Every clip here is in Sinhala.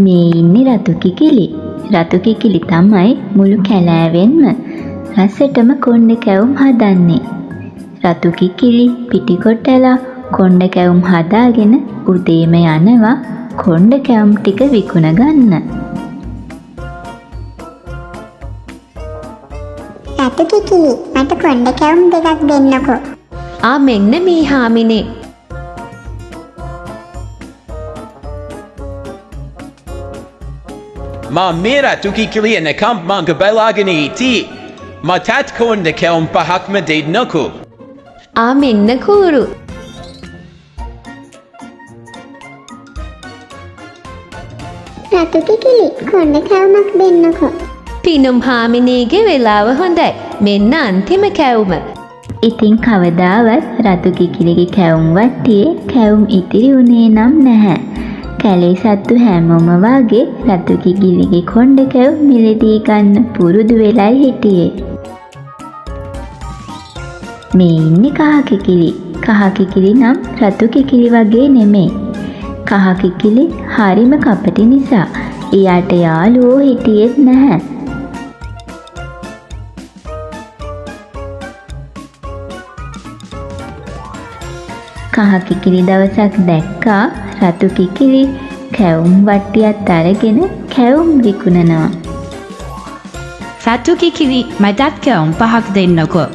මේ ඉන්නේ රතු කිකිලි. රතු කිකිලි තමයි මුළු කැලෑවෙන්ම රසටම කොණ්ඩේ කැවුම් හදන්නේ. රතු කිකිලි පිටිකොටලා කොණ්ඩේ කැවුම් හදාගෙන උදේම යනවා කොණ්ඩේ කැවුම් ටික විකුණ ගන්න. රතු කිකිලි මට කොණ්ඩේ කැවුම් දෙකක් දෙන්නකෝ. මෙන්න මේ හාමිනේ. මේ රතු කිකිලි නැකම් මං බලාගෙන ඉති. මටත් කොණ්ඩේ කැවුම් පහක්ම දෙන්නකෝ. මෙන්න කූරු. රතු කිකිලි කොණ්ඩේ කැවුමක් දෙන්නකෝ. පිනුම් හාමිනේගේ වෙලාව හොඳයි. මෙන්න අන්තිම කැවුම. ඉතින් කවදාවත් රතු කිකිලිගේ කැවුම් වට්ටියේ කැවුම් ඉතිරි වුණේ නම් නැහැ. කැලේ සත්තු හැමෝම වගේ රතු කිකිලිගේ කොණ්ඩේ කැවුම් මිලදී ගන්න පුරුදු වෙලයි හිටියේ. මේ ඉන්නේ කහ කිකිලි. කහ කිකිලි නම් රතු කිකිලි වගේ නෙමෙයි. කහ කිකිලි හරිම කපටි නිසා එයාට යාළුවෝ හිටියෙත් නැහැ. කහ කිකිලි දවසක් දැක්කා රතු කිකිලි කැවුම් වට්ටියක් අරගෙන කැවුම් විකුණනවා. රතු කිකිලි මටත් කැවුම් පහක් දෙන්නකෝ.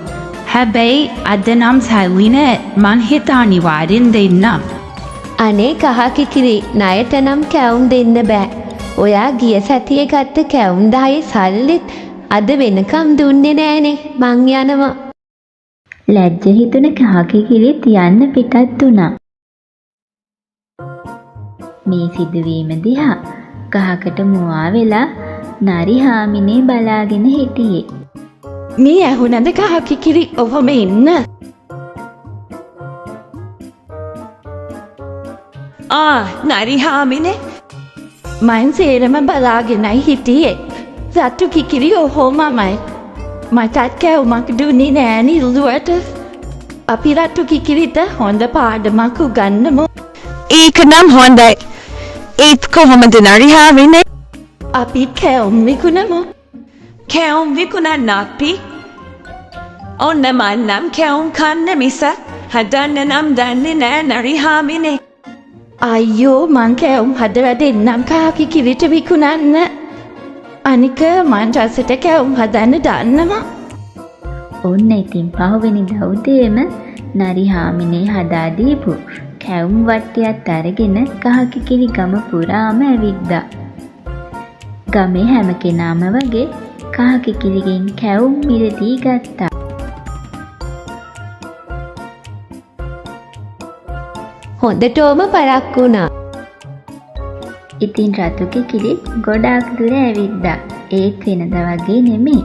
හැබැයි අද නම් සල්ලි නෑ. මං හිතා අනිවාර්යෙන් දෙන්නම්. අනේ කහ කිකිලි ණයට නම් කැවුම් දෙන්න බෑ. ඔයා ගිය සතියේ ගත්ත කැවුම් 10 සල්ලිත් අද වෙනකම් දුන්නේ නෑනේ. මං යනවා. ලැජ්ජ හිතුන කහ කිකිලිත් යන්න පිටත් වුණා. මේ සිදුවීම දිහා ගහකට මුවා වෙලා නරි හාමිනේ බලාගෙන හිටියේ. මේ ඇහුණද කහ කිකිලි ඔහොම ඉන්න? නරි හාමිනේ මං සේරම බලාගෙනයි හිටියේ. රතු කිකිලි ඔහොමමයි. මටත් කැවුමක් දුන්නේ නෑ නිල්ලුවට. අපි රතු කිකිලිට හොඳ පාඩමක් උගන්නමු. ඒක නම් හොඳයි. ඒත් කොහොමද නරි හාමිනේ? අපි කැවුම් විකුණමු. කැවුම් විකුණන්න අපි? ඔන්න මන් නම් කැවුම් කන්න මිස හදන්න නම් දන්නේ නෑ නරි හාමිනේ. අයියෝ මං කැවුම් හදලා දෙන්නම් කහ කිකිලිට විකුණන්න. අනික මං රසට කැවුම් හදන්න දන්නවා. ඔන්න ඉතින් පහුවෙනිදා උදේම නරි හාමිනේ හදා දීපු කැවුම් වට්ටියක් අරගෙන කහ කිකිලි ගම පුරාම ඇවිද්දා. ගමේ හැම කෙනාම වගේ කහ කිකිලිගෙන් කැවුම් මිලදී ගත්තා. හොඳටම පරක් වුණා. ඉතින් රතු කිකිලි ගොඩාක් දුර ඇවිද්දා. ඒත් වෙනදා වගේ නෙමෙයි.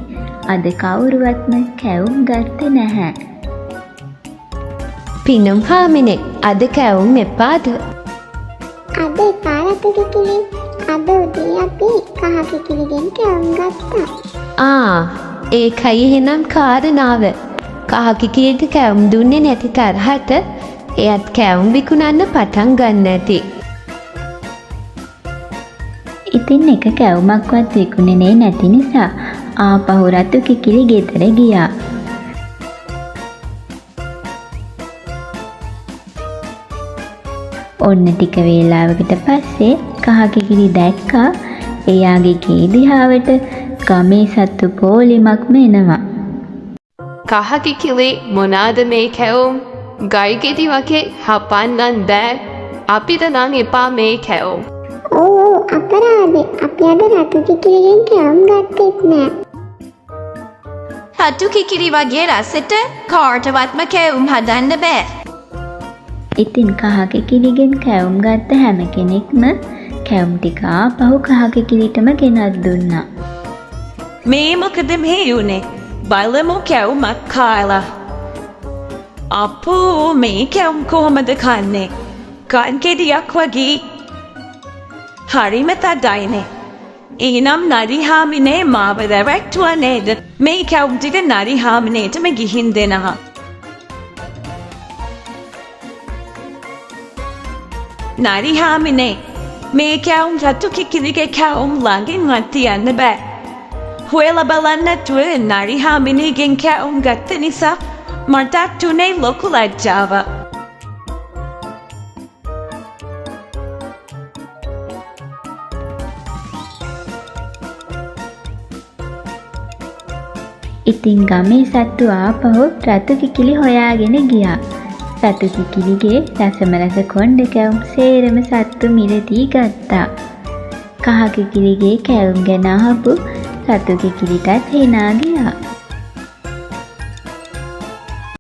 අද කවුරුවත්ම කැවුම් ගත්තේ නැහැ. පිනුම් හාමිනේ අද කැවුම් එපාද? අද එපා රතු කිකිලි. අද උදේ අපි කහ කිකිලිගෙන් කැවුම් ගත්තා. ඒකයි එහෙනම් කාරණාව. කහ කිකිලිට කැවුම් දුන්නේ නැති තරහට එයත් කැවුම් විකුණන්න පටන් ගන්න ඇති. ඉතින් එක කැවුමක්වත් විකුණනේ නැති නිසා ආපහු රතු කිකිලි ගෙදර ගියා. ඔන්න ටික වේලාවකට පස්සේ කහ කිකිලි දැක්කා එයාගේ ගේ දිහාවට ගමේ සත්තු පොලිමක්ම එනවා. කහ කිකිලි මොනාද මේ කැවුම්? ගයිගෙඩි වගේ හපන්නන් බෑ. අපිට නම් එපා මේ කැවුම්. ඕ අපරාධේ. අපි අද රතු කිකිලිගෙන් කැවුම් ගත්තෙත් නෑ. රතු කිකිලි වගේ රසට කාටවත්ම කැවුම් හදන්න බෑ. ඉතින් කහ කිකිලිගෙන් කැවුම් ගත්ත හැම කෙනෙක්ම කැවුම් ටික ආපහු කහ කිකිලිටම ගෙනත් දුන්නා. මේ මොකද මේ උනේ? බලමු කැවුමක් කාලා. අපෝ මේ කැවුම් කොහොමද කන්නේ? කන් කෙඩියක් වගේ. හරිම තදයිනේ. එහෙනම් නරි හාමිනේ මාව රැවට්ටුවා නේද? මේ කැවුම් ටික නරි හාමිනේටම ගිහින් දෙනවා. නරි හාමිනේ මේ කැවුම් රතු කිකිලිගේ කැවුම් ළඟින්වත් තියන්න බෑ. හොයලා බලන්න නැතුව නරිහාමිනේගෙන් කැවුම් ගත්ත නිසා මටත් උනේ ලොකු ලැජ්ජාවක්. ඉතින් ගමේ සත්තු ආපහු රතු කිකිලි හොයාගෙන ගියා. රතු කිකිලිගේ රසමරස කොණ්ඩ කැවුම් සේරම සත්තු මිලදී ගත්තා. කහ කිකිලිගේ කැවුම් ගැන අහපු රතු කිකිලිටත් හිනා ගියා.